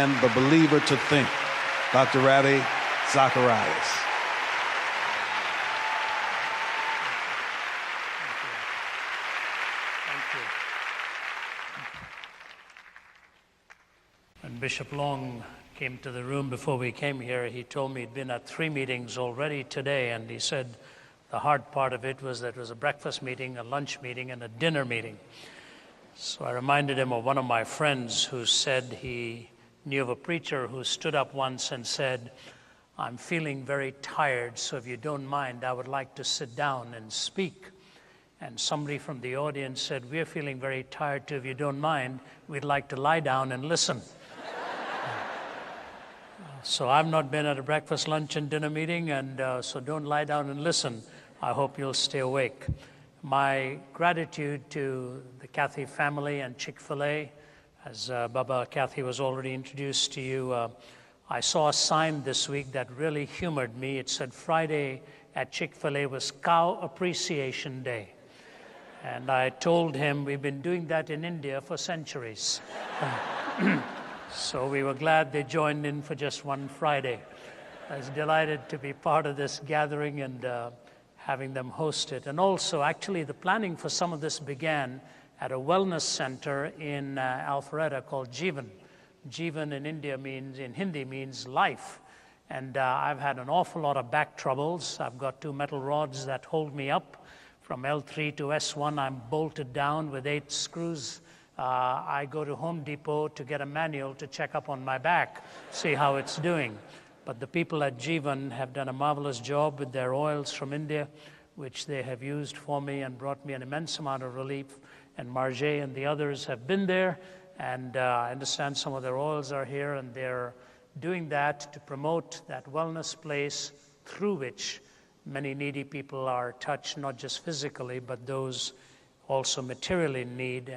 and the believer to think, Dr. Ravi Zacharias. When Bishop Long came to the room before we came here, he told me he'd been at 3 meetings already today, and he said the hard part of it was that it was a breakfast meeting, a lunch meeting, and a dinner meeting. So I reminded him of one of my friends who said he knew of a preacher who stood up once and said, "I'm feeling very tired, so if you don't mind, I would like to sit down and speak." And somebody from the audience said, "We're feeling very tired too, if you don't mind, we'd like to lie down and listen." So I've not been at a breakfast, lunch, and dinner meeting, and so don't lie down and listen. I hope you'll stay awake. My gratitude to the Cathy family and Chick-fil-A. As Baba Cathy was already introduced to you, I saw a sign this week that really humored me. It said Friday at Chick-fil-A was Cow Appreciation Day. And I told him we've been doing that in India for centuries. So we were glad they joined in for just one Friday. I was delighted to be part of this gathering and having them host it. And also, actually, the planning for some of this began at a wellness center in Alpharetta called Jeevan. Jeevan in Hindi means life. And I've had an awful lot of back troubles. I've got 2 metal rods that hold me up. From L3 to S1, I'm bolted down with 8 screws. I go to Home Depot to get a manual to check up on my back, see how it's doing. But the people at Jeevan have done a marvelous job with their oils from India, which they have used for me and brought me an immense amount of relief. And Marjay and the others have been there, and I understand some of their oils are here, and they're doing that to promote that wellness place through which many needy people are touched, not just physically, but those also materially in need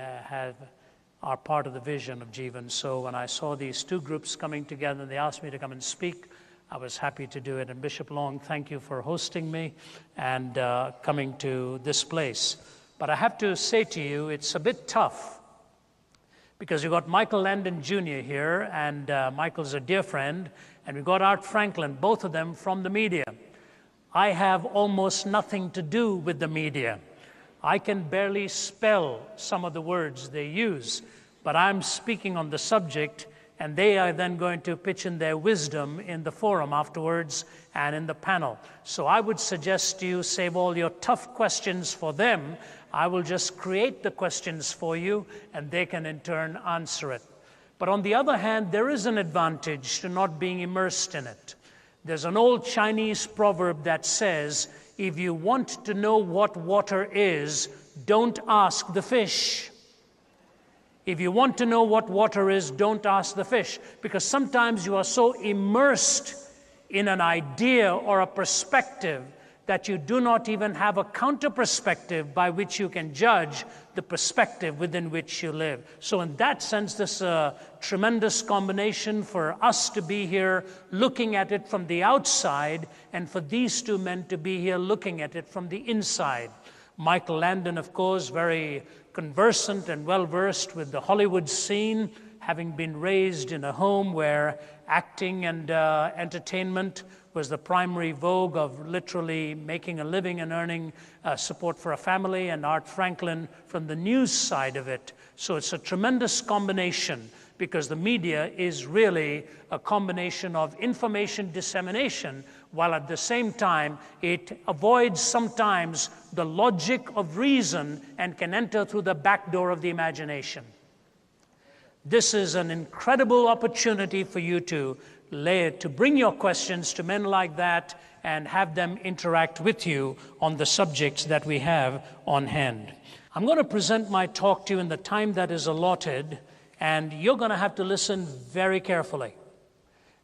are part of the vision of Jeevan. So when I saw these 2 groups coming together and they asked me to come and speak, I was happy to do it. And Bishop Long, thank you for hosting me and coming to this place. But I have to say to you, it's a bit tough because you've got Michael Landon Jr. here, and Michael's a dear friend, and we've got Art Franklin, both of them from the media. I have almost nothing to do with the media. I can barely spell some of the words they use, but I'm speaking on the subject, and they are then going to pitch in their wisdom in the forum afterwards and in the panel. So I would suggest to you, save all your tough questions for them. I will just create the questions for you, and they can in turn answer it. But on the other hand, there is an advantage to not being immersed in it. There's an old Chinese proverb that says, if you want to know what water is, don't ask the fish. If you want to know what water is, don't ask the fish. Because sometimes you are so immersed in an idea or a perspective that you do not even have a counter perspective by which you can judge the perspective within which you live. So in that sense, this is a tremendous combination for us to be here looking at it from the outside, and for these 2 men to be here looking at it from the inside. Michael Landon, of course, very conversant and well-versed with the Hollywood scene, having been raised in a home where acting and entertainment was the primary vogue of literally making a living and earning support for a family, and Art Franklin from the news side of it. So it's a tremendous combination, because the media is really a combination of information dissemination, while at the same time it avoids sometimes the logic of reason and can enter through the back door of the imagination. This is an incredible opportunity for you to bring your questions to men like that and have them interact with you on the subjects that we have on hand. I'm going to present my talk to you in the time that is allotted, and you're going to have to listen very carefully,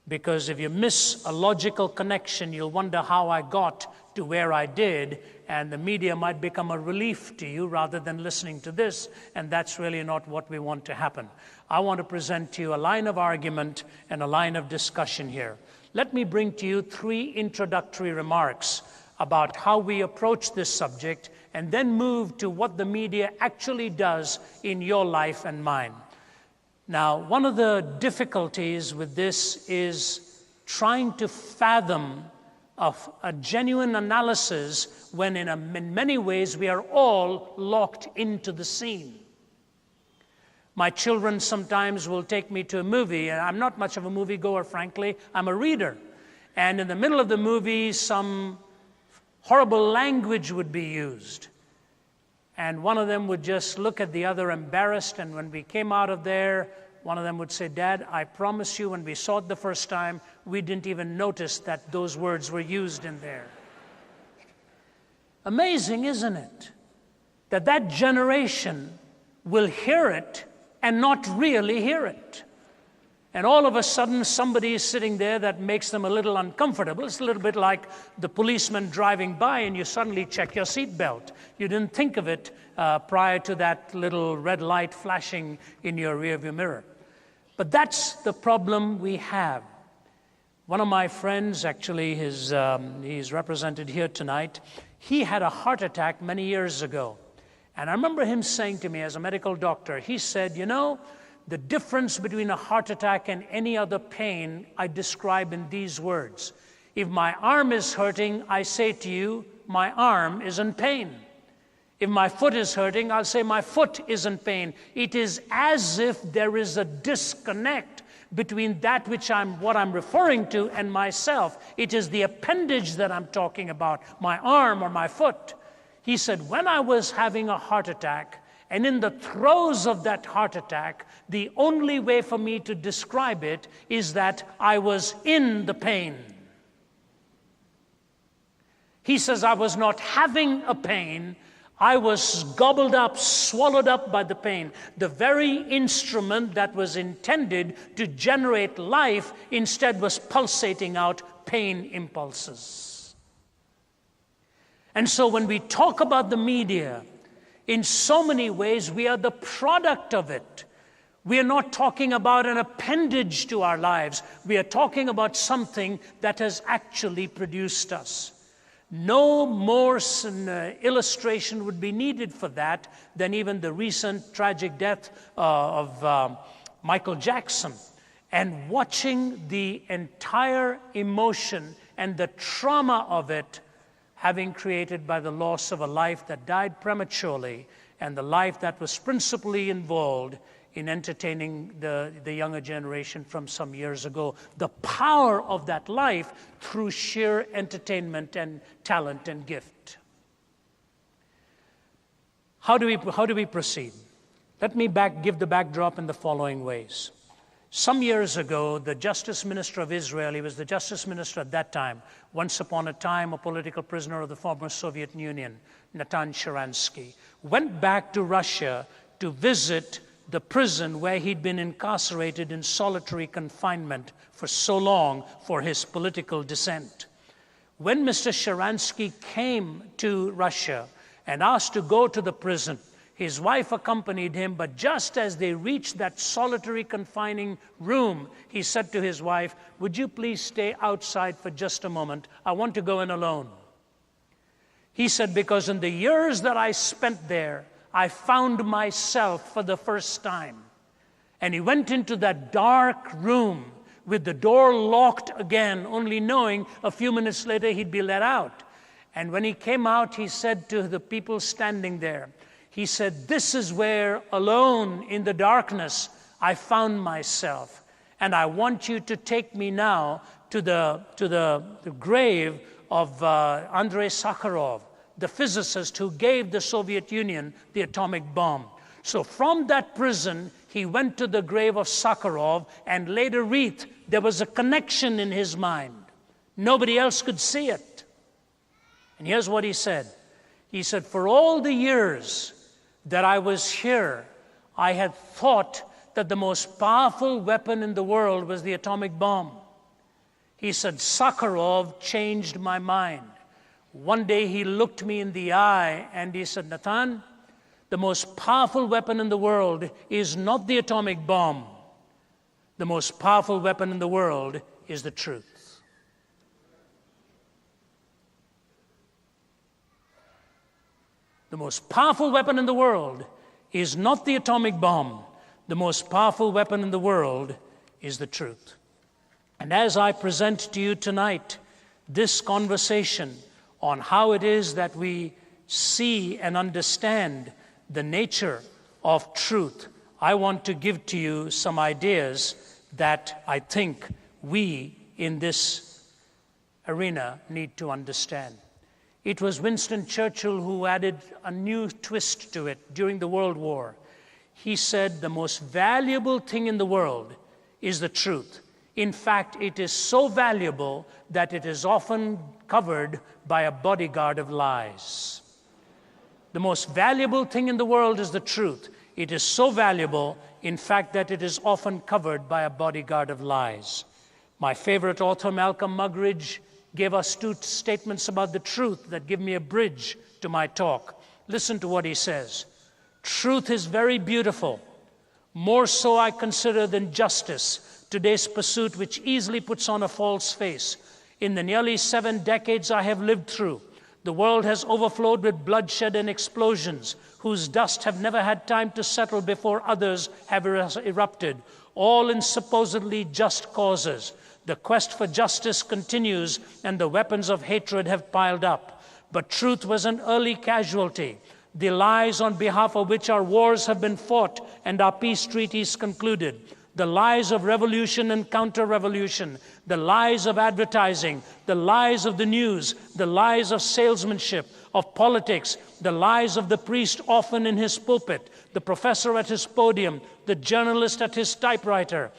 because if you miss a logical connection, you'll wonder how I got to where I did, and the media might become a relief to you rather than listening to this, and that's really not what we want to happen. I want to present to you a line of argument and a line of discussion here. Let me bring to you 3 introductory remarks about how we approach this subject, and then move to what the media actually does in your life and mine. Now, one of the difficulties with this is trying to fathom a genuine analysis when in many ways we are all locked into the scene. My children sometimes will take me to a movie, and I'm not much of a moviegoer, frankly. I'm a reader. And in the middle of the movie, some horrible language would be used. And one of them would just look at the other embarrassed, and when we came out of there, one of them would say, "Dad, I promise you, when we saw it the first time, we didn't even notice that those words were used in there." Amazing, isn't it? That generation will hear it and not really hear it. And all of a sudden, somebody is sitting there that makes them a little uncomfortable. It's a little bit like the policeman driving by and you suddenly check your seatbelt. You didn't think of it prior to that little red light flashing in your rearview mirror. But that's the problem we have. One of my friends, actually, he's represented here tonight, he had a heart attack many years ago. And I remember him saying to me as a medical doctor, he said, "You know, the difference between a heart attack and any other pain I describe in these words. If my arm is hurting, I say to you, my arm is in pain. If my foot is hurting, I'll say my foot is in pain. It is as if there is a disconnect between that which what I'm referring to and myself. It is the appendage that I'm talking about, my arm or my foot." He said, when I was having a heart attack, and in the throes of that heart attack, the only way for me to describe it is that I was in the pain. He says, I was not having a pain, I was gobbled up, swallowed up by the pain. The very instrument that was intended to generate life instead was pulsating out pain impulses. And so when we talk about the media, in so many ways we are the product of it. We are not talking about an appendage to our lives. We are talking about something that has actually produced us. No more illustration would be needed for that than even the recent tragic death of Michael Jackson. And watching the entire emotion and the trauma of it having created by the loss of a life that died prematurely and the life that was principally involved in entertaining the younger generation from some years ago. The power of that life through sheer entertainment and talent and gift. How do we proceed? Let me give the backdrop in the following ways. Some years ago, the Justice Minister of Israel, he was the Justice Minister at that time, once upon a time a political prisoner of the former Soviet Union, Natan Sharansky, went back to Russia to visit the prison where he'd been incarcerated in solitary confinement for so long for his political dissent. When Mr. Sharansky came to Russia and asked to go to the prison, his wife accompanied him, but just as they reached that solitary confining room, he said to his wife, "Would you please stay outside for just a moment? I want to go in alone." He said, "Because in the years that I spent there, I found myself for the first time." And he went into that dark room with the door locked again, only knowing a few minutes later he'd be let out. And when he came out, he said to the people standing there, he said, "This is where, alone in the darkness, I found myself. And I want you to take me now to the grave of Andrei Sakharov, the physicist who gave the Soviet Union the atomic bomb." So from that prison, he went to the grave of Sakharov and laid a wreath. There was a connection in his mind. Nobody else could see it. And here's what he said. He said, "For all the years that I was here, I had thought that the most powerful weapon in the world was the atomic bomb." He said, "Sakharov changed my mind. One day he looked me in the eye and he said, 'Nathan, the most powerful weapon in the world is not the atomic bomb. The most powerful weapon in the world is the truth.'" The most powerful weapon in the world is not the atomic bomb. The most powerful weapon in the world is the truth. And as I present to you tonight this conversation on how it is that we see and understand the nature of truth, I want to give to you some ideas that I think we in this arena need to understand. It was Winston Churchill who added a new twist to it during the World War. He said the most valuable thing in the world is the truth. In fact, it is so valuable that it is often covered by a bodyguard of lies. The most valuable thing in the world is the truth. It is so valuable, in fact, that it is often covered by a bodyguard of lies. My favorite author, Malcolm Muggeridge, gave us two statements about the truth that give me a bridge to my talk. Listen to what he says. Truth is very beautiful, more so I consider than justice, today's pursuit which easily puts on a false face. In the nearly 7 decades I have lived through, the world has overflowed with bloodshed and explosions, whose dust have never had time to settle before others have erupted, all in supposedly just causes. The quest for justice continues, and the weapons of hatred have piled up. But truth was an early casualty. The lies on behalf of which our wars have been fought and our peace treaties concluded. The lies of revolution and counter-revolution, the lies of advertising, the lies of the news, the lies of salesmanship, of politics, the lies of the priest often in his pulpit, the professor at his podium, the journalist at his typewriter.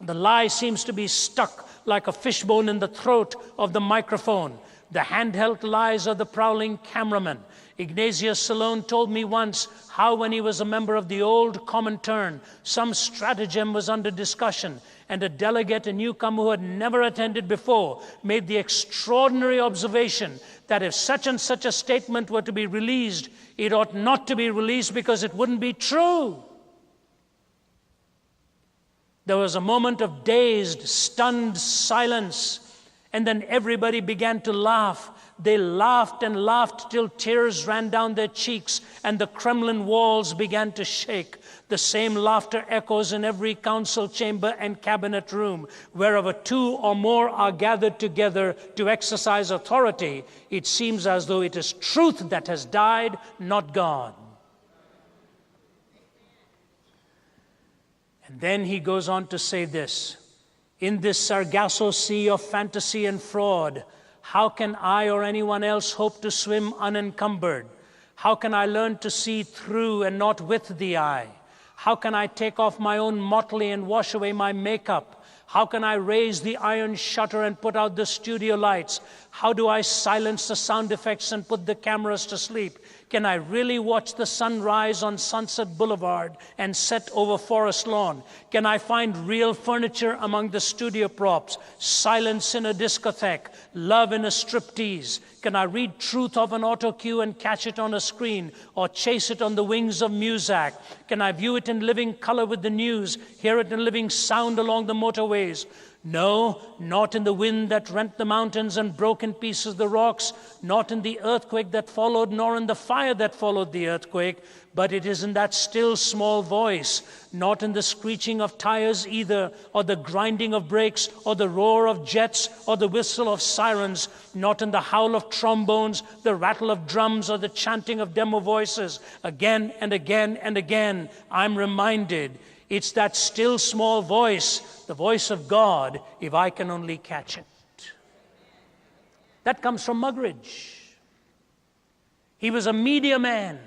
The lie seems to be stuck like a fishbone in the throat of the microphone. The handheld lies of the prowling cameraman. Ignatius Salone told me once how when he was a member of the old Comintern, some stratagem was under discussion, and a delegate, a newcomer who had never attended before, made the extraordinary observation that if such and such a statement were to be released, it ought not to be released because it wouldn't be true. There was a moment of dazed, stunned silence, and then everybody began to laugh. They laughed and laughed till tears ran down their cheeks and the Kremlin walls began to shake. The same laughter echoes in every council chamber and cabinet room. Wherever 2 or more are gathered together to exercise authority, it seems as though it is truth that has died, not God. And then he goes on to say this. In this Sargasso sea of fantasy and fraud, how can I or anyone else hope to swim unencumbered? How can I learn to see through and not with the eye? How can I take off my own motley and wash away my makeup? How can I raise the iron shutter and put out the studio lights? How do I silence the sound effects and put the cameras to sleep? Can I really watch the sun rise on Sunset Boulevard and set over Forest Lawn? Can I find real furniture among the studio props, silence in a discotheque, love in a striptease? Can I read truth off an auto cue and catch it on a screen or chase it on the wings of Muzak? Can I view it in living color with the news, hear it in living sound along the motorways? No, not in the wind that rent the mountains and broke in pieces the rocks, not in the earthquake that followed, nor in the fire that followed the earthquake, but it is in that still small voice, not in the screeching of tires either, or the grinding of brakes, or the roar of jets, or the whistle of sirens, not in the howl of trombones, the rattle of drums, or the chanting of demo voices. Again and again and again, I'm reminded it's that still small voice, the voice of God, if I can only catch it. That comes from Muggeridge. He was a media man.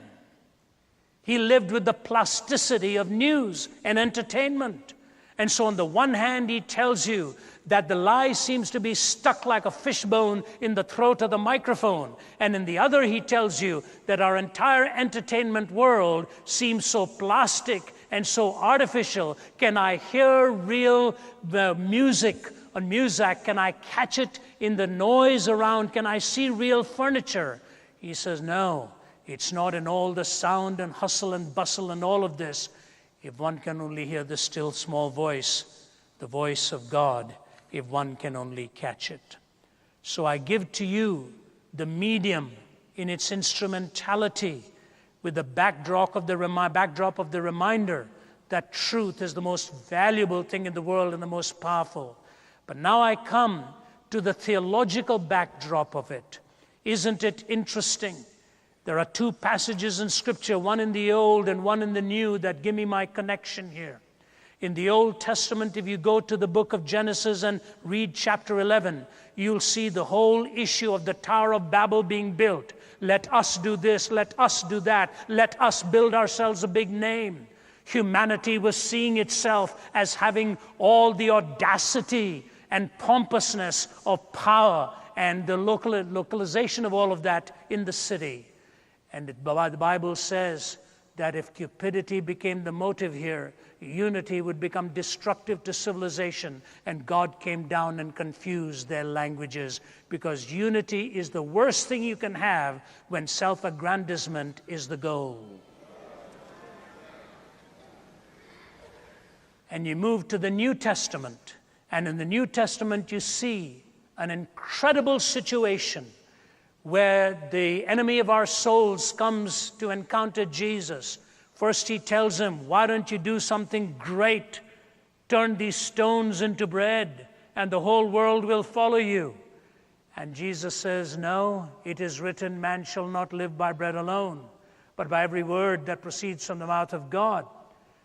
He lived with the plasticity of news and entertainment. And so on the one hand, he tells you that the lie seems to be stuck like a fishbone in the throat of the microphone. And in the other, he tells you that our entire entertainment world seems so plastic and so artificial. Can I hear real music on Muzak? Can I catch it in the noise around? Can I see real furniture? He says, no, it's not in all the sound and hustle and bustle and all of this. If one can only hear the still small voice, the voice of God, if one can only catch it. So I give to you the medium in its instrumentality with the backdrop of the reminder that truth is the most valuable thing in the world and the most powerful. But now I come to the theological backdrop of it. Isn't it interesting? There are two passages in Scripture, one in the Old and one in the New, that give me my connection here. In the Old Testament, if you go to the book of Genesis and read chapter 11, you'll see the whole issue of the Tower of Babel being built. Let us do this, let us do that, let us build ourselves a big name. Humanity was seeing itself as having all the audacity and pompousness of power and the localization of all of that in the city. And the Bible says that if cupidity became the motive here, unity would become destructive to civilization, and God came down and confused their languages, because unity is the worst thing you can have when self-aggrandizement is the goal. And you move to the New Testament, and in the New Testament you see an incredible situation where the enemy of our souls comes to encounter Jesus. First he tells him, why don't you do something great? Turn these stones into bread, and the whole world will follow you. And Jesus says, no, it is written, man shall not live by bread alone, but by every word that proceeds from the mouth of God.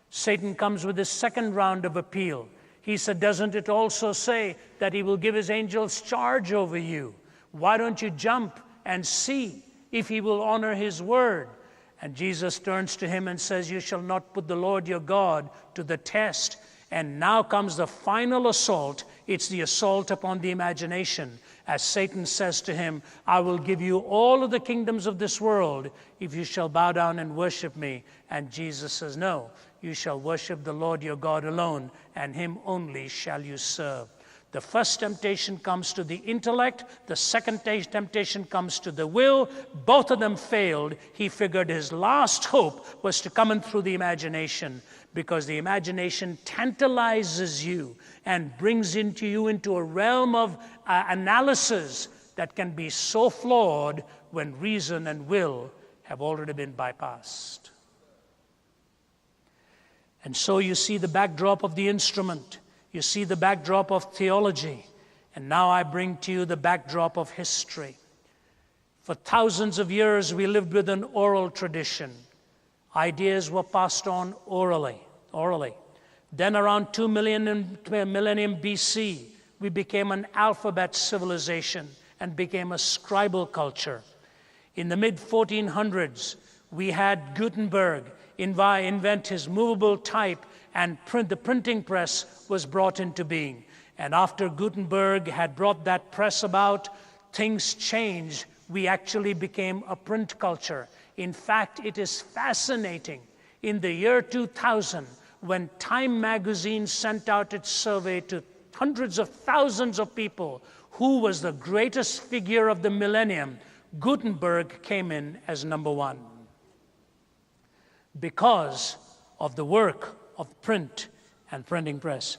Satan comes with his second round of appeal. He said, doesn't it also say that he will give his angels charge over you? Why don't you jump and see if he will honor his word? And Jesus turns to him and says, you shall not put the Lord your God to the test. And now comes the final assault. It's the assault upon the imagination, as Satan says to him, I will give you all of the kingdoms of this world if you shall bow down and worship me. And Jesus says, no, you shall worship the Lord your God alone, and him only shall you serve. The first temptation comes to the intellect. The second temptation comes to the will. Both of them failed. He figured his last hope was to come in through the imagination, because the imagination tantalizes you and brings you into a realm of analysis that can be so flawed when reason and will have already been bypassed. And so you see the backdrop of the instrument. You see the backdrop of theology, and now I bring to you the backdrop of history. For thousands of years, we lived with an oral tradition. Ideas were passed on orally. Then around 2 millennium BC, we became an alphabet civilization and became a scribal culture. In the mid-1400s, we had Gutenberg invent his movable type, and the printing press was brought into being. And after Gutenberg had brought that press about, things changed. We actually became a print culture. In fact, it is fascinating. In the year 2000, when Time magazine sent out its survey to hundreds of thousands of people, who was the greatest figure of the millennium, Gutenberg came in as number one, because of the work of print and printing press.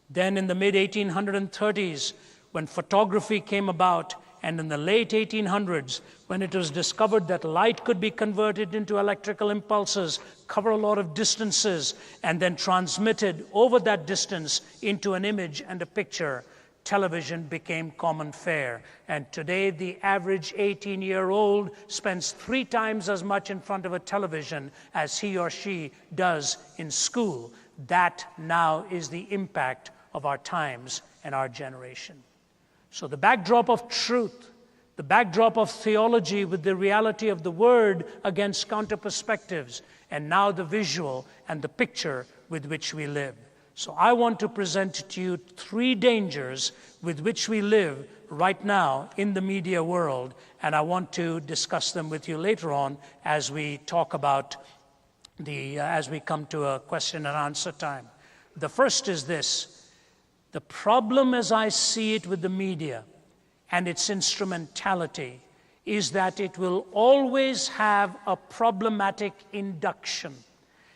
Then in the mid-1830s, when photography came about, and in the late 1800s, when it was discovered that light could be converted into electrical impulses, cover a lot of distances, and then transmitted over that distance into an image and a picture, television became common fare. And today, the average 18-year-old spends 3 times as much in front of a television as he or she does in school. That now is the impact of our times and our generation. So the backdrop of truth, the backdrop of theology with the reality of the word against counter perspectives, and now the visual and the picture with which we live. So I want to present to you 3 dangers with which we live right now in the media world, and I want to discuss them with you later on as we talk about as we come to a question and answer time. The first is this: the problem as I see it with the media and its instrumentality is that it will always have a problematic induction.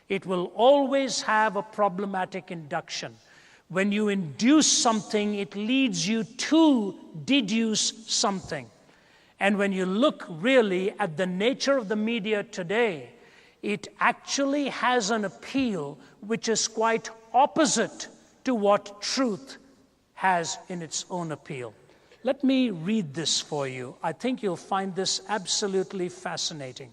It will always have a problematic induction. When you induce something, it leads you to deduce something. And when you look really at the nature of the media today, It actually has an appeal which is quite opposite to what truth has in its own appeal. Let me read this for you. I think you'll find this absolutely fascinating.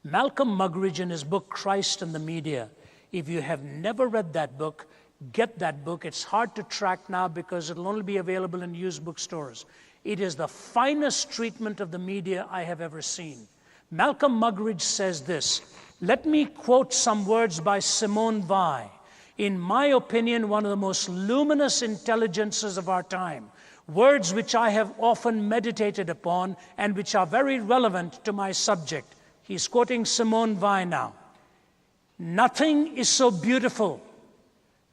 Malcolm Muggeridge, in his book, Christ and the Media, if you have never read that book, get that book. It's hard to track now because it'll only be available in used bookstores. It is the finest treatment of the media I have ever seen. Malcolm Muggeridge says this. Let me quote some words by Simone Weil, in my opinion, one of the most luminous intelligences of our time. Words which I have often meditated upon and which are very relevant to my subject. He's quoting Simone Weil now. Nothing is so beautiful.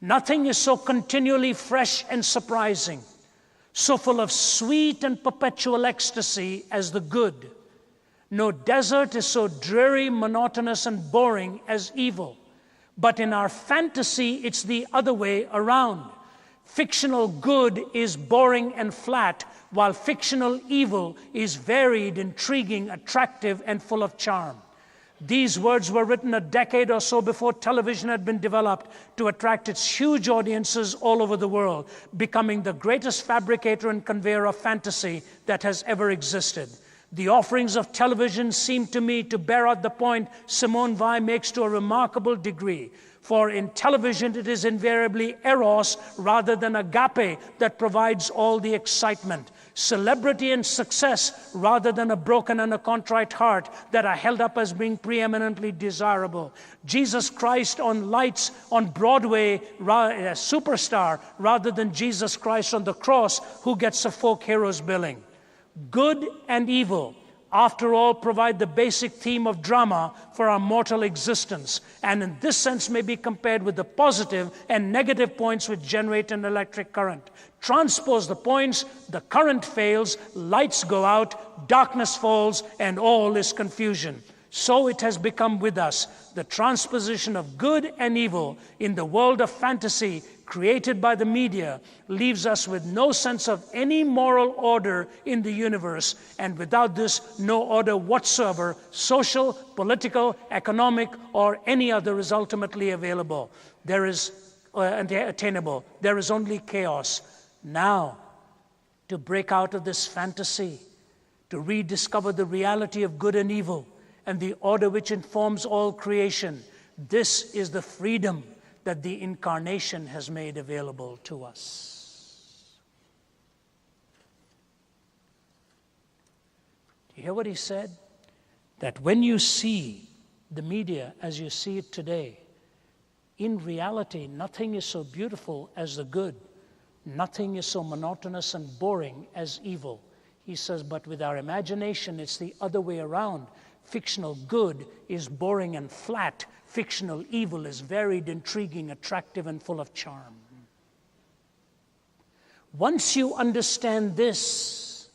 Nothing is so continually fresh and surprising, so full of sweet and perpetual ecstasy as the good. No desert is so dreary, monotonous, and boring as evil. But in our fantasy, it's the other way around. Fictional good is boring and flat, while fictional evil is varied, intriguing, attractive, and full of charm. These words were written a decade or so before television had been developed to attract its huge audiences all over the world, becoming the greatest fabricator and conveyor of fantasy that has ever existed. The offerings of television seem to me to bear out the point Simone Weil makes to a remarkable degree. For in television, it is invariably eros rather than agape that provides all the excitement. Celebrity and success rather than a broken and a contrite heart that are held up as being preeminently desirable. Jesus Christ on lights on Broadway, a superstar, rather than Jesus Christ on the cross who gets a folk hero's billing. Good and evil, after all, provide the basic theme of drama for our mortal existence, and in this sense may be compared with the positive and negative points which generate an electric current. Transpose the points, the current fails, lights go out, darkness falls, and all is confusion. So it has become with us. The transposition of good and evil in the world of fantasy created by the media leaves us with no sense of any moral order in the universe, and without this, no order whatsoever, social, political, economic, or any other is ultimately available. There is attainable. There is only chaos. Now, to break out of this fantasy, to rediscover the reality of good and evil, and the order which informs all creation, this is the freedom that the incarnation has made available to us. Do you hear what he said? That when you see the media as you see it today, in reality, nothing is so beautiful as the good. Nothing is so monotonous and boring as evil. He says, but with our imagination, it's the other way around. Fictional good is boring and flat. Fictional evil is varied, intriguing, attractive, and full of charm. Once you understand this,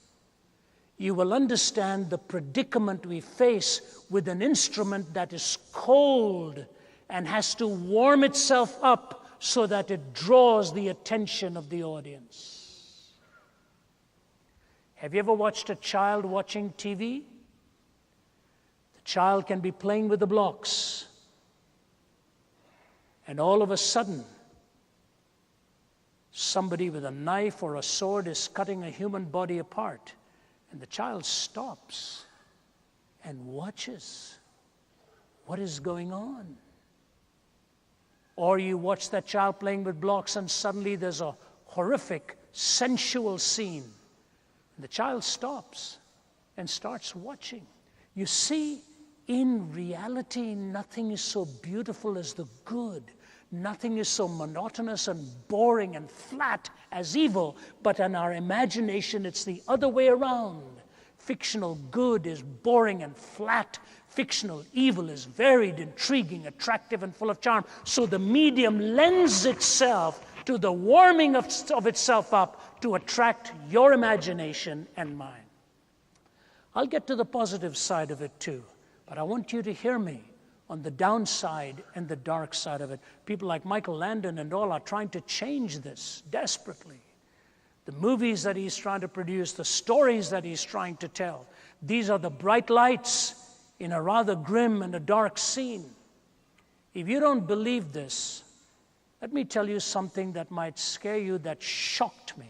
you will understand the predicament we face with an instrument that is cold and has to warm itself up so that it draws the attention of the audience. Have you ever watched a child watching TV? The child can be playing with the blocks, and all of a sudden, somebody with a knife or a sword is cutting a human body apart, and the child stops and watches what is going on. Or you watch that child playing with blocks and suddenly there's a horrific, sensual scene. And the child stops and starts watching. You see, in reality, nothing is so beautiful as the good. Nothing is so monotonous and boring and flat as evil. But in our imagination, it's the other way around. Fictional good is boring and flat. Fictional evil is varied, intriguing, attractive, and full of charm. So the medium lends itself to the warming of itself up to attract your imagination and mine. I'll get to the positive side of it too, but I want you to hear me on the downside and the dark side of it. People like Michael Landon and all are trying to change this desperately. The movies that he's trying to produce, the stories that he's trying to tell, these are the bright lights in a rather grim and a dark scene. If you don't believe this, let me tell you something that might scare you that shocked me.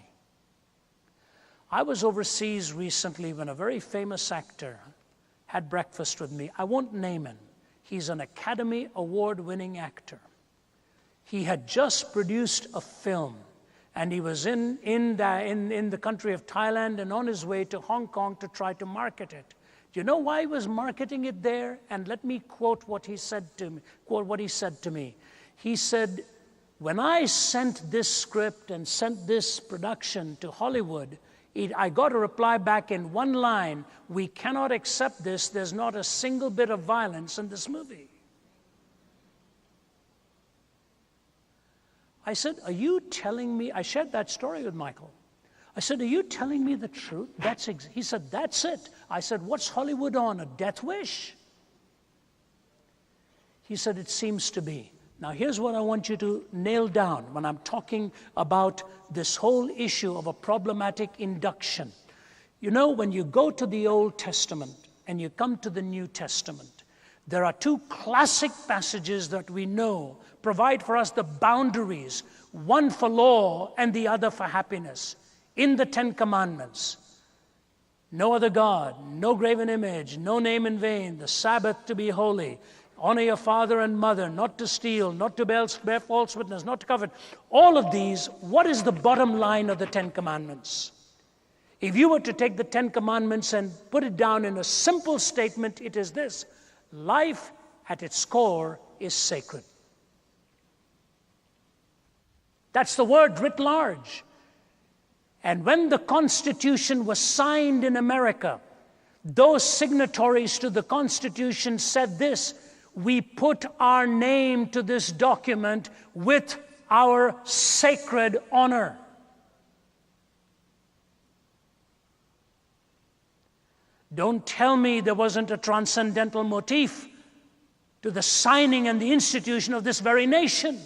I was overseas recently when a very famous actor had breakfast with me. I won't name him. He's an Academy Award-winning actor. He had just produced a film, and he was in the country of Thailand and on his way to Hong Kong to try to market it. Do you know why he was marketing it there? And let me quote what he said to me. He said, when I sent this script and sent this production to Hollywood, I got a reply back in one line: we cannot accept this. There's not a single bit of violence in this movie. I said, are you telling me? I shared that story with Michael. I said, are you telling me the truth? He said, that's it. I said, what's Hollywood on, a death wish? He said, it seems to be. Now, here's what I want you to nail down when I'm talking about this whole issue of a problematic induction. You know, when you go to the Old Testament and you come to the New Testament, there are two classic passages that we know provide for us the boundaries, one for law and the other for happiness. In the Ten Commandments, no other God, no graven image, no name in vain, the Sabbath to be holy, honor your father and mother, not to steal, not to bear false witness, not to covet. All of these, what is the bottom line of the Ten Commandments? If you were to take the Ten Commandments and put it down in a simple statement, it is this: life at its core is sacred. That's the word writ large. And when the Constitution was signed in America, those signatories to the Constitution said this: we put our name to this document with our sacred honor. Don't tell me there wasn't a transcendental motif to the signing and the institution of this very nation.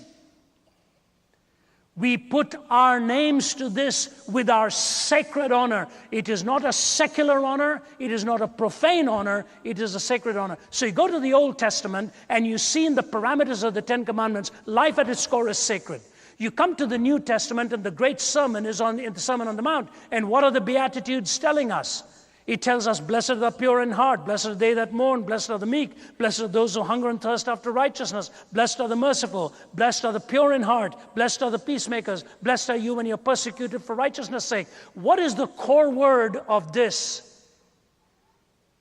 We put our names to this with our sacred honor. It is not a secular honor. It is not a profane honor. It is a sacred honor. So you go to the Old Testament and you see in the parameters of the Ten Commandments, life at its core is sacred. You come to the New Testament and the great sermon is in the Sermon on the Mount. And what are the Beatitudes telling us? It tells us, blessed are the pure in heart, blessed are they that mourn, blessed are the meek, blessed are those who hunger and thirst after righteousness, blessed are the merciful, blessed are the pure in heart, blessed are the peacemakers, blessed are you when you're persecuted for righteousness' sake. What is the core word of this?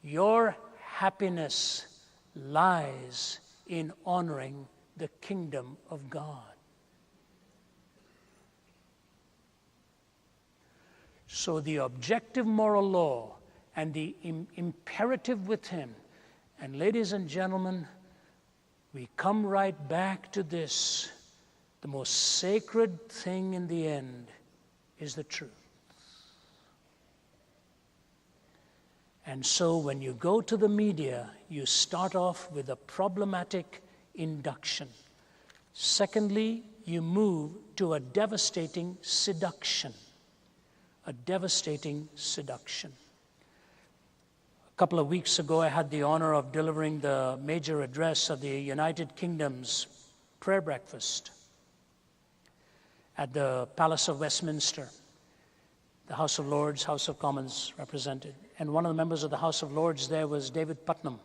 Your happiness lies in honoring the kingdom of God. So the objective moral law and the imperative within. And ladies and gentlemen, we come right back to this. The most sacred thing in the end is the truth. And so when you go to the media, you start off with a problematic induction. Secondly, you move to a devastating seduction. A devastating seduction. A couple of weeks ago, I had the honor of delivering the major address of the United Kingdom's prayer breakfast at the Palace of Westminster. The House of Lords, House of Commons represented. And one of the members of the House of Lords there was David Putnam.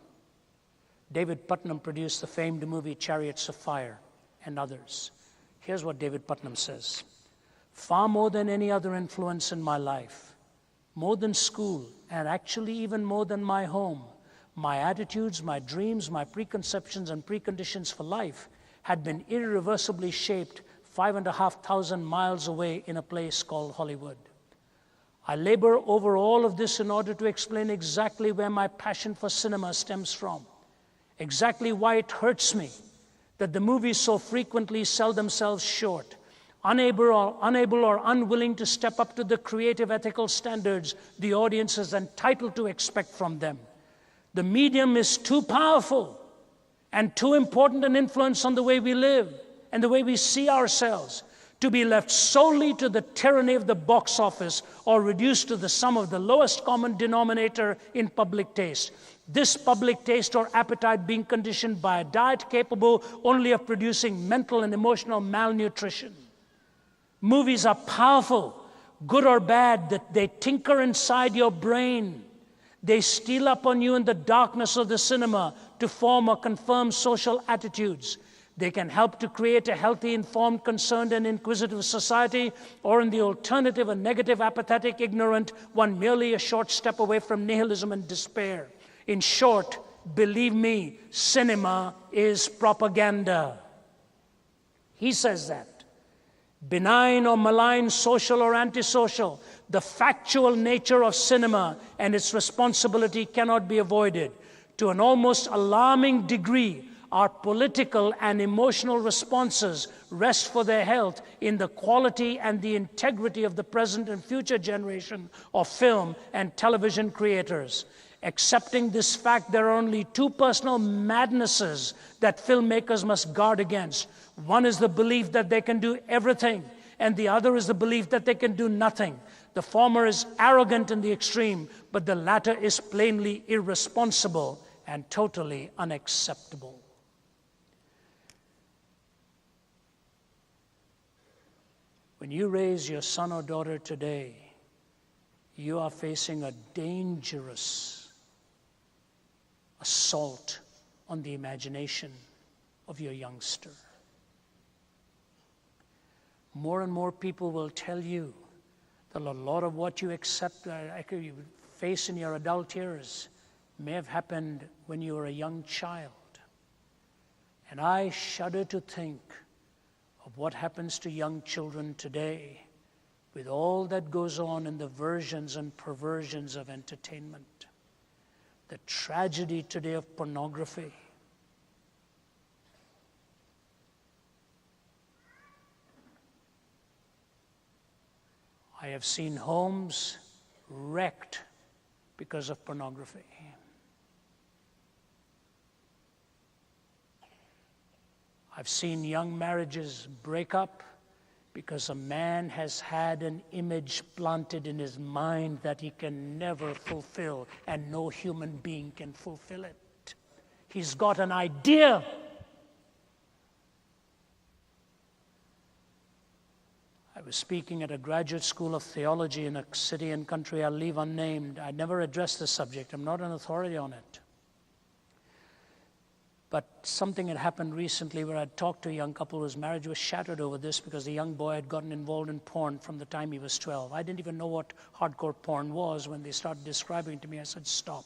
David Putnam produced the famed movie Chariots of Fire and others. Here's what David Putnam says: far more than any other influence in my life, more than school, and actually even more than my home, my attitudes, my dreams, my preconceptions and preconditions for life had been irreversibly shaped 5,500 miles away in a place called Hollywood. I labor over all of this in order to explain exactly where my passion for cinema stems from, exactly why it hurts me that the movies so frequently sell themselves short, unable or unwilling to step up to the creative ethical standards the audience is entitled to expect from them. The medium is too powerful and too important an influence on the way we live and the way we see ourselves to be left solely to the tyranny of the box office or reduced to the sum of the lowest common denominator in public taste. This public taste or appetite being conditioned by a diet capable only of producing mental and emotional malnutrition. Movies are powerful, good or bad, that they tinker inside your brain. They steal up on you in the darkness of the cinema to form or confirm social attitudes. They can help to create a healthy, informed, concerned, and inquisitive society, or in the alternative, a negative, apathetic, ignorant one merely a short step away from nihilism and despair. In short, believe me, cinema is propaganda. He says that. Benign or malign, social or antisocial, the factual nature of cinema and its responsibility cannot be avoided. To an almost alarming degree, our political and emotional responses rest for their health in the quality and the integrity of the present and future generation of film and television creators. Accepting this fact, there are only two personal madnesses that filmmakers must guard against. One is the belief that they can do everything, and the other is the belief that they can do nothing. The former is arrogant in the extreme, but the latter is plainly irresponsible and totally unacceptable. When you raise your son or daughter today, you are facing a dangerous assault on the imagination of your youngster. More and more people will tell you that a lot of what you you face in your adult years may have happened when you were a young child. And I shudder to think of what happens to young children today with all that goes on in the versions and perversions of entertainment. The tragedy today of pornography. I have seen homes wrecked because of pornography. I've seen young marriages break up because a man has had an image planted in his mind that he can never fulfill, and no human being can fulfill it. He's got an idea. I was speaking at a graduate school of theology in a city and country I'll leave unnamed. I never addressed the subject. I'm not an authority on it. But something had happened recently where I'd talked to a young couple whose marriage was shattered over this because the young boy had gotten involved in porn from the time he was 12. I didn't even know what hardcore porn was. When they started describing it to me, I said, stop.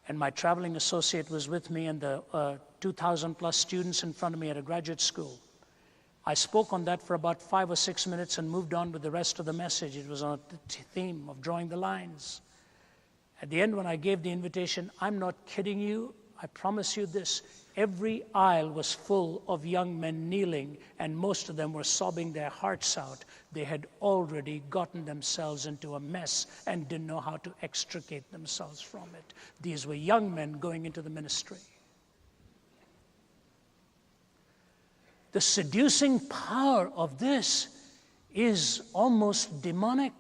And my traveling associate was with me and the 2,000 plus students in front of me at a graduate school. I spoke on that for about 5 or 6 minutes and moved on with the rest of the message. It was on the theme of drawing the lines. At the end, when I gave the invitation, I'm not kidding you, I promise you this, every aisle was full of young men kneeling, and most of them were sobbing their hearts out. They had already gotten themselves into a mess and didn't know how to extricate themselves from it. These were young men going into the ministry. The seducing power of this is almost demonic,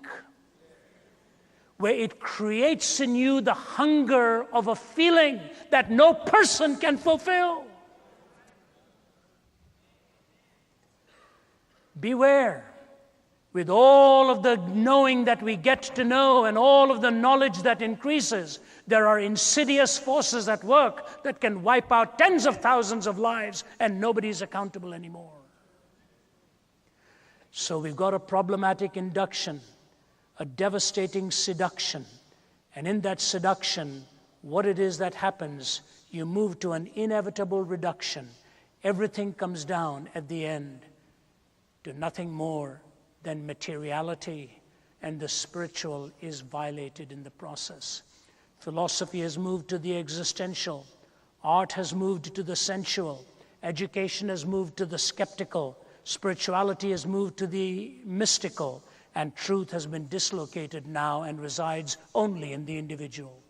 where it creates in you the hunger of a feeling that no person can fulfill. Beware. With all of the knowing that we get to know and all of the knowledge that increases, there are insidious forces at work that can wipe out tens of thousands of lives, and nobody's accountable anymore. So we've got a problematic induction, a devastating seduction. And in that seduction, what it is that happens, you move to an inevitable reduction. Everything comes down at the end to nothing more than materiality, and the spiritual is violated in the process. Philosophy has moved to the existential. Art has moved to the sensual. Education has moved to the skeptical. Spirituality has moved to the mystical. And truth has been dislocated now and resides only in the individual.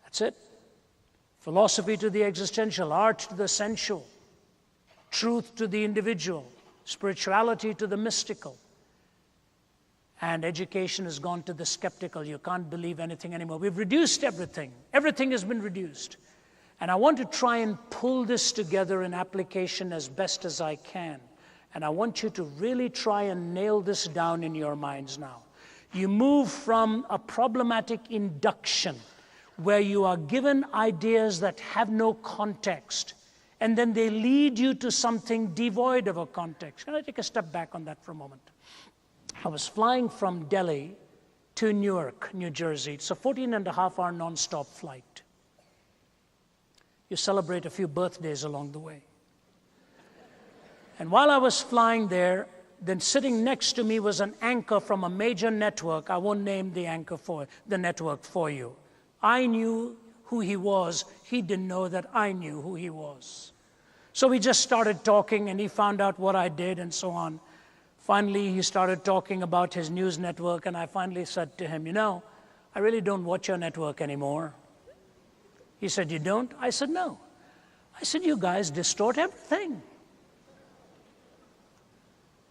That's it. Philosophy to the existential, art to the sensual, truth to the individual, spirituality to the mystical. And education has gone to the skeptical. You can't believe anything anymore. We've reduced everything. Everything has been reduced. And I want to try and pull this together in application as best as I can. And I want you to really try and nail this down in your minds now. You move from a problematic induction where you are given ideas that have no context, and then they lead you to something devoid of a context. Can I take a step back on that for a moment? I was flying from Delhi to Newark, New Jersey. It's a 14-and-a-half-hour non-stop flight. You celebrate a few birthdays along the way. And while I was flying there, then sitting next to me was an anchor from a major network. I won't name the anchor for the network for you. I knew who he was. He didn't know that I knew who he was. So we just started talking, and he found out what I did and so on. Finally, he started talking about his news network, and I finally said to him, you know, I really don't watch your network anymore. He said, you don't? I said, no. I said, you guys distort everything.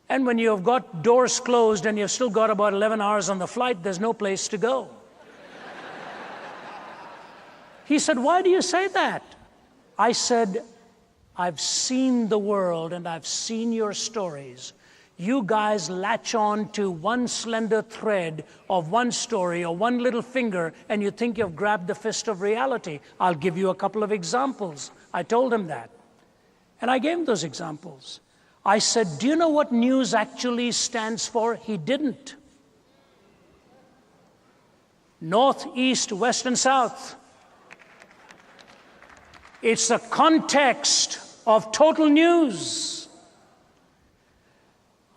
And when you've got doors closed and you've still got about 11 hours on the flight, there's no place to go. He said, why do you say that? I said, I've seen the world and I've seen your stories. You guys latch on to one slender thread of one story or one little finger, and you think you've grabbed the fist of reality. I'll give you a couple of examples. I told him that. And I gave him those examples. I said, do you know what news actually stands for? He didn't. North, east, west, and south. It's the context of total news.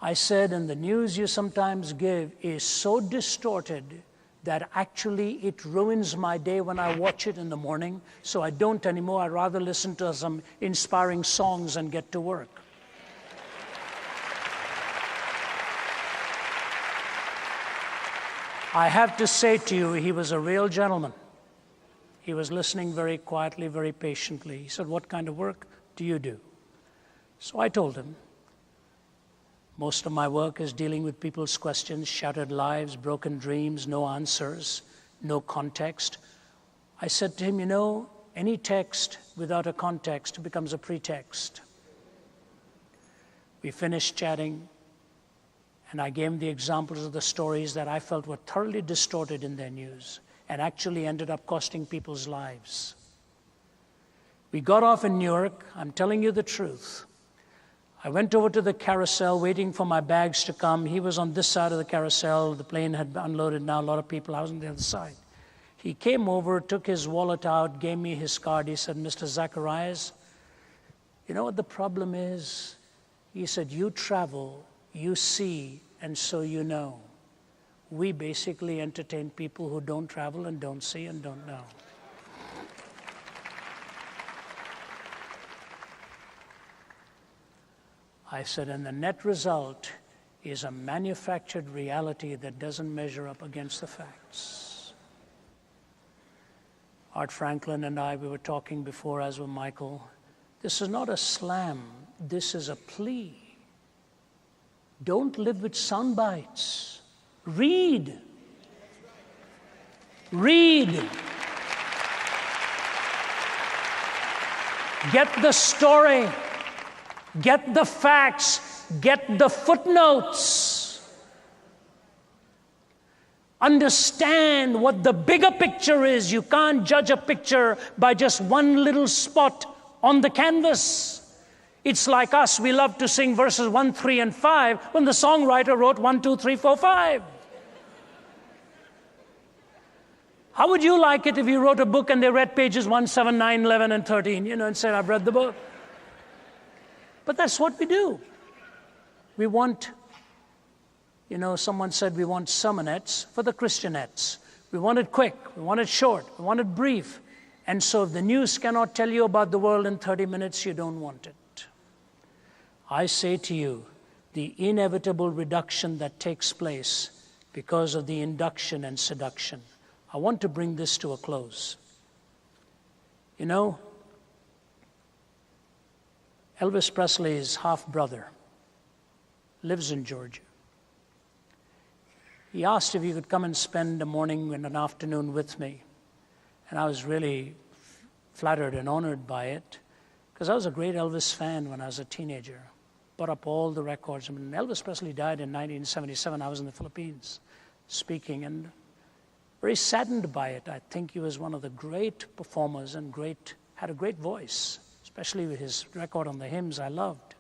I said, and the news you sometimes give is so distorted that actually it ruins my day when I watch it in the morning, so I don't anymore. I'd rather listen to some inspiring songs and get to work. I have to say to you, he was a real gentleman. He was listening very quietly, very patiently. He said, what kind of work do you do? So I told him, most of my work is dealing with people's questions, shattered lives, broken dreams, no answers, no context. I said to him, you know, any text without a context becomes a pretext. We finished chatting, and I gave him the examples of the stories that I felt were thoroughly distorted in their news and actually ended up costing people's lives. We got off in Newark. I'm telling you the truth. I went over to the carousel waiting for my bags to come. He was on this side of the carousel. The plane had unloaded now, a lot of people. I was on the other side. He came over, took his wallet out, gave me his card. He said, Mr. Zacharias, you know what the problem is? He said, you travel, you see, and so you know. We basically entertain people who don't travel and don't see and don't know. I said, and the net result is a manufactured reality that doesn't measure up against the facts. Art Franklin and I, we were talking before, as with Michael. This is not a slam. This is a plea. Don't live with sound bites. Read. Read. Get the story. Get the facts. Get the footnotes. Understand what the bigger picture is. You can't judge a picture by just one little spot on the canvas. It's like us. We love to sing verses 1, 3, and 5 when the songwriter wrote 1, 2, 3, 4, 5. How would you like it if you wrote a book and they read pages 1, 7, 9, 11, and 13, and said, I've read the book? But that's what we do. We want, someone said we want sermonettes for the Christianettes. We want it quick, we want it short, we want it brief. And so if the news cannot tell you about the world in 30 minutes, you don't want it. I say to you, the inevitable reduction that takes place because of the induction and seduction. I want to bring this to a close. Elvis Presley's half-brother lives in Georgia. He asked if he could come and spend a morning and an afternoon with me. And I was really flattered and honored by it, because I was a great Elvis fan when I was a teenager. Put up all the records. I mean, Elvis Presley died in 1977. I was in the Philippines speaking, and very saddened by it. I think he was one of the great performers and had a great voice, especially with his record on the hymns I loved.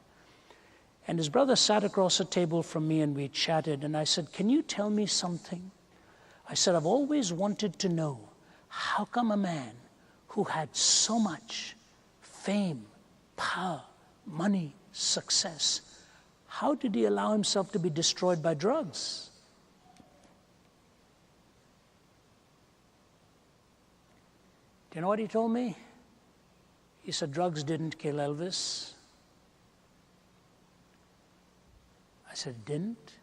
And his brother sat across a table from me and we chatted, and I said, "Can you tell me something?" I said, "I've always wanted to know, how come a man who had so much fame, power, money, success, how did he allow himself to be destroyed by drugs?" Do you know what he told me? He said, "Drugs didn't kill Elvis." I said, "Didn't?"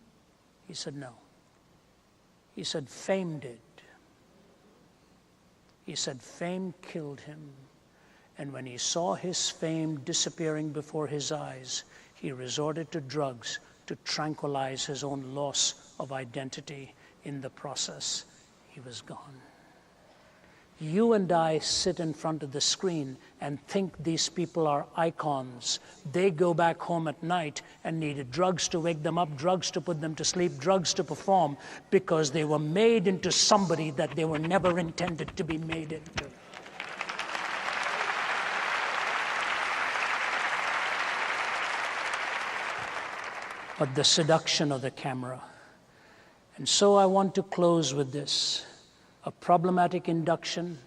He said, "No." He said, "Fame did." He said, "Fame killed him. And when he saw his fame disappearing before his eyes, he resorted to drugs to tranquilize his own loss of identity. In the process, he was gone." You and I sit in front of the screen and think these people are icons. They go back home at night and needed drugs to wake them up, drugs to put them to sleep, drugs to perform, because they were made into somebody that they were never intended to be made into. But the seduction of the camera. And so I want to close with this. A problematic induction,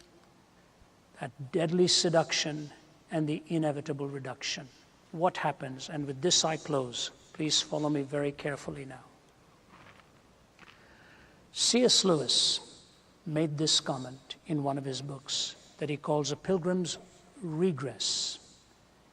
that deadly seduction, and the inevitable reduction. What happens? And with this I close. Please follow me very carefully now. C.S. Lewis made this comment in one of his books that he calls A Pilgrim's Regress.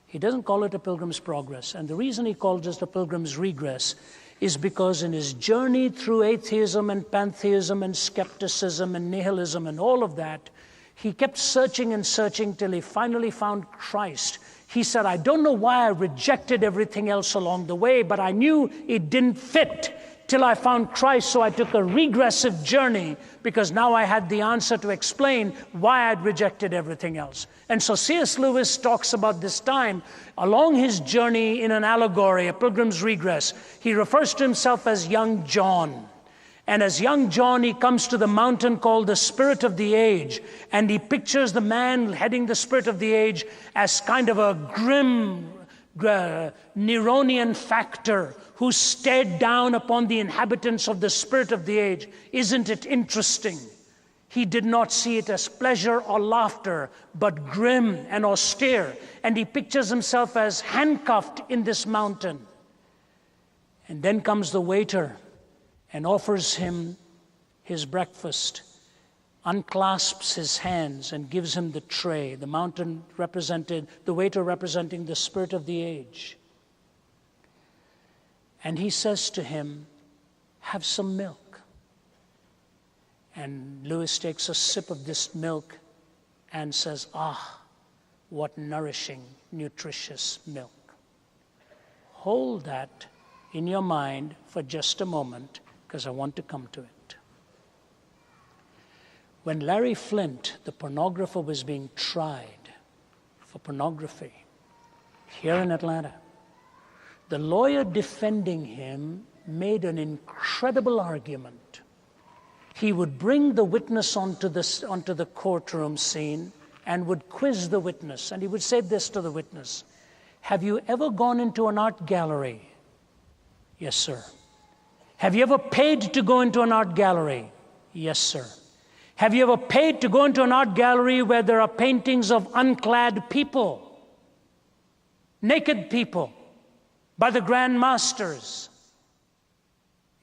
He doesn't call it A Pilgrim's Progress. And the reason he calls it A Pilgrim's Regress is because in his journey through atheism and pantheism and skepticism and nihilism and all of that, he kept searching and searching till he finally found Christ. He said, "I don't know why I rejected everything else along the way, but I knew it didn't fit till I found Christ, so I took a regressive journey because now I had the answer to explain why I'd rejected everything else." And so C.S. Lewis talks about this time along his journey in an allegory, A Pilgrim's Regress. He refers to himself as young John. And as young John, he comes to the mountain called the Spirit of the Age, and he pictures the man heading the Spirit of the Age as kind of a grim Neronian factor who stared down upon the inhabitants of the Spirit of the Age. Isn't it interesting? He did not see it as pleasure or laughter, but grim and austere. And he pictures himself as handcuffed in this mountain. And then comes the waiter and offers him his breakfast, unclasps his hands and gives him the tray, the waiter representing the Spirit of the Age. And he says to him, "Have some milk." And Lewis takes a sip of this milk and says, "Ah, what nourishing, nutritious milk." Hold that in your mind for just a moment, because I want to come to it. When Larry Flint, the pornographer, was being tried for pornography here in Atlanta, the lawyer defending him made an incredible argument. He would bring the witness onto the courtroom scene and would quiz the witness. And he would say this to the witness: "Have you ever gone into an art gallery?" "Yes, sir." "Have you ever paid to go into an art gallery?" "Yes, sir." "Have you ever paid to go into an art gallery where there are paintings of unclad people, naked people, by the grand masters?"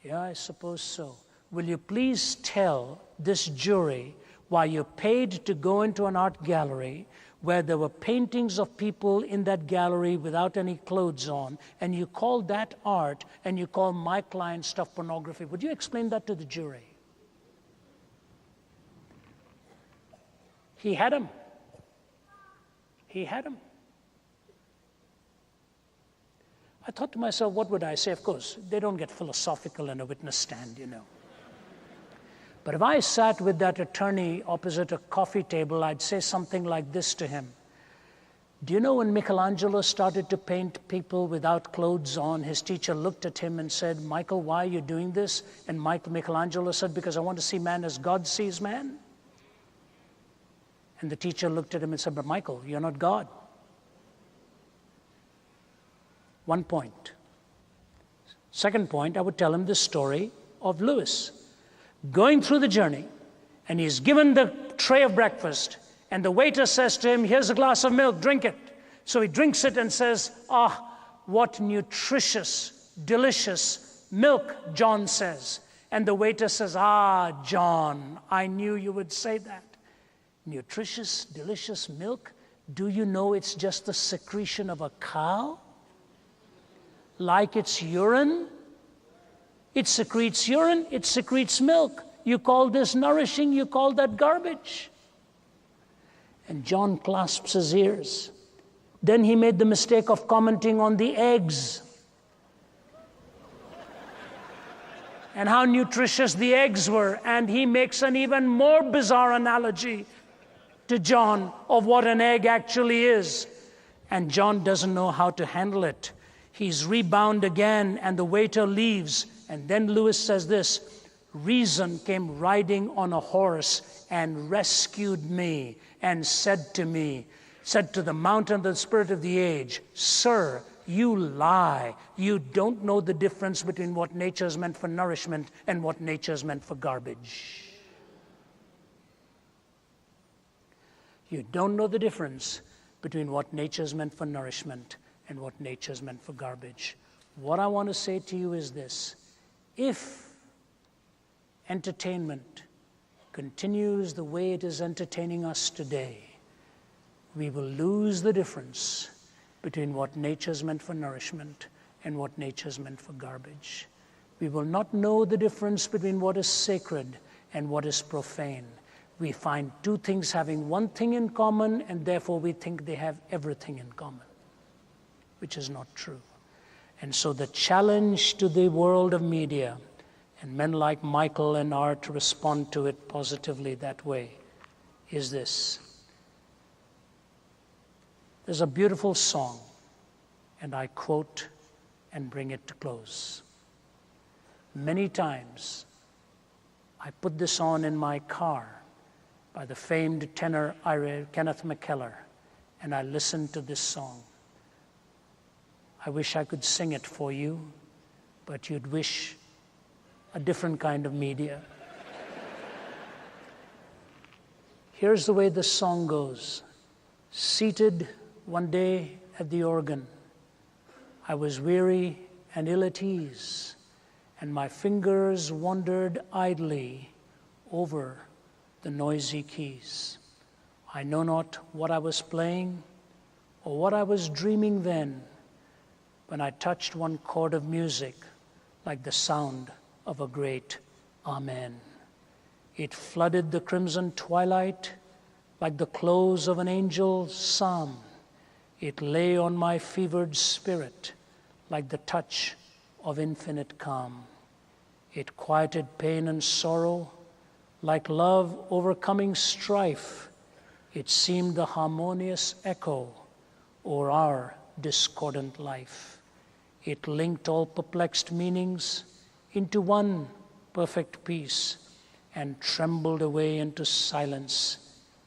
"Yeah, I suppose so." "Will you please tell this jury why you paid to go into an art gallery where there were paintings of people in that gallery without any clothes on, and you call that art, and you call my client stuff pornography? Would you explain that to the jury?" He had him. He had him. I thought to myself, what would I say? Of course, they don't get philosophical in a witness stand, you know. But if I sat with that attorney opposite a coffee table, I'd say something like this to him. Do you know when Michelangelo started to paint people without clothes on, his teacher looked at him and said, Michael, why are you doing this? And Michelangelo said, because I want to see man as God sees man. And the teacher looked at him and said, but Michael, you're not God. 1 point. Second point, I would tell him the story of Lewis going through the journey, and he's given the tray of breakfast, and the waiter says to him, here's a glass of milk, drink it. So he drinks it and says, what nutritious, delicious milk, John says. And the waiter says, John, I knew you would say that. Nutritious, delicious milk? Do you know it's just the secretion of a cow? Like it's urine? It secretes urine, it secretes milk. You call this nourishing, you call that garbage. And John clasps his ears. Then he made the mistake of commenting on the eggs and how nutritious the eggs were. And he makes an even more bizarre analogy to John of what an egg actually is. And John doesn't know how to handle it. He's rebound again, and the waiter leaves. And then Lewis says this, reason came riding on a horse and rescued me and said to the mountain, the spirit of the age, sir, you lie. You don't know the difference between what nature is meant for nourishment and what nature is meant for garbage. You don't know the difference between what nature is meant for nourishment and what nature is meant for garbage. What I want to say to you is this. If entertainment continues the way it is entertaining us today, we will lose the difference between what nature is meant for nourishment and what nature is meant for garbage. We will not know the difference between what is sacred and what is profane. We find two things having one thing in common, and therefore we think they have everything in common, which is not true. And so the challenge to the world of media, and men like Michael and Art to respond to it positively that way, is this. There's a beautiful song, and I quote and bring it to close. Many times, I put this on in my car by the famed tenor Kenneth McKellar, and I listen to this song. I wish I could sing it for you, but you'd wish a different kind of media. Here's the way the song goes. Seated one day at the organ, I was weary and ill at ease, and my fingers wandered idly over the noisy keys. I know not what I was playing or what I was dreaming then, when I touched one chord of music like the sound of a great amen. It flooded the crimson twilight like the close of an angel's psalm. It lay on my fevered spirit like the touch of infinite calm. It quieted pain and sorrow like love overcoming strife. It seemed the harmonious echo o'er our discordant life. It linked all perplexed meanings into one perfect peace and trembled away into silence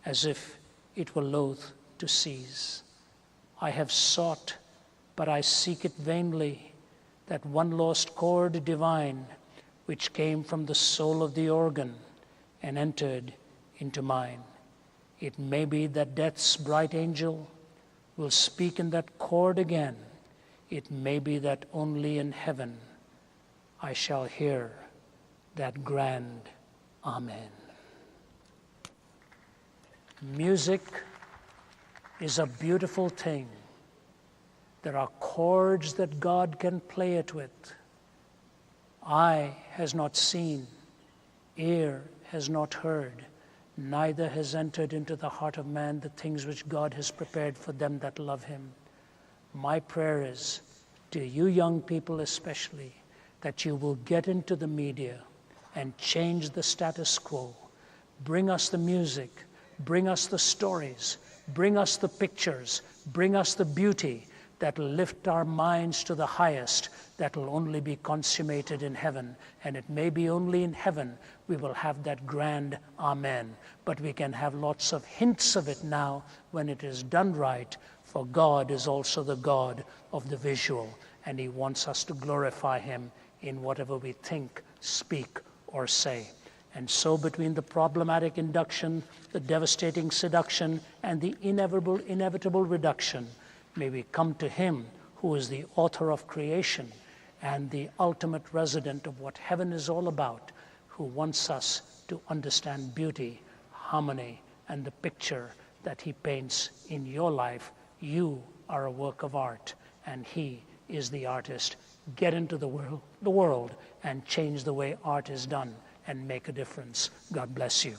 as if it were loath to cease. I have sought, but I seek it vainly, that one lost chord divine which came from the soul of the organ and entered into mine. It may be that death's bright angel will speak in that chord again. It may be that only in heaven I shall hear that grand amen. Music is a beautiful thing. There are chords that God can play it with. Eye has not seen, ear has not heard, neither has entered into the heart of man the things which God has prepared for them that love him. My prayer is, to you young people especially, that you will get into the media and change the status quo. Bring us the music, bring us the stories, bring us the pictures, bring us the beauty that will lift our minds to the highest, that will only be consummated in heaven. And it may be only in heaven we will have that grand amen. But we can have lots of hints of it now when it is done right, for God is also the God of the visual, and He wants us to glorify Him in whatever we think, speak, or say. And so between the problematic induction, the devastating seduction, and the inevitable reduction, may we come to Him who is the author of creation and the ultimate resident of what heaven is all about, who wants us to understand beauty, harmony, and the picture that He paints in your life. You are a work of art, and He is the artist. Get into the world and change the way art is done and make a difference. God bless you.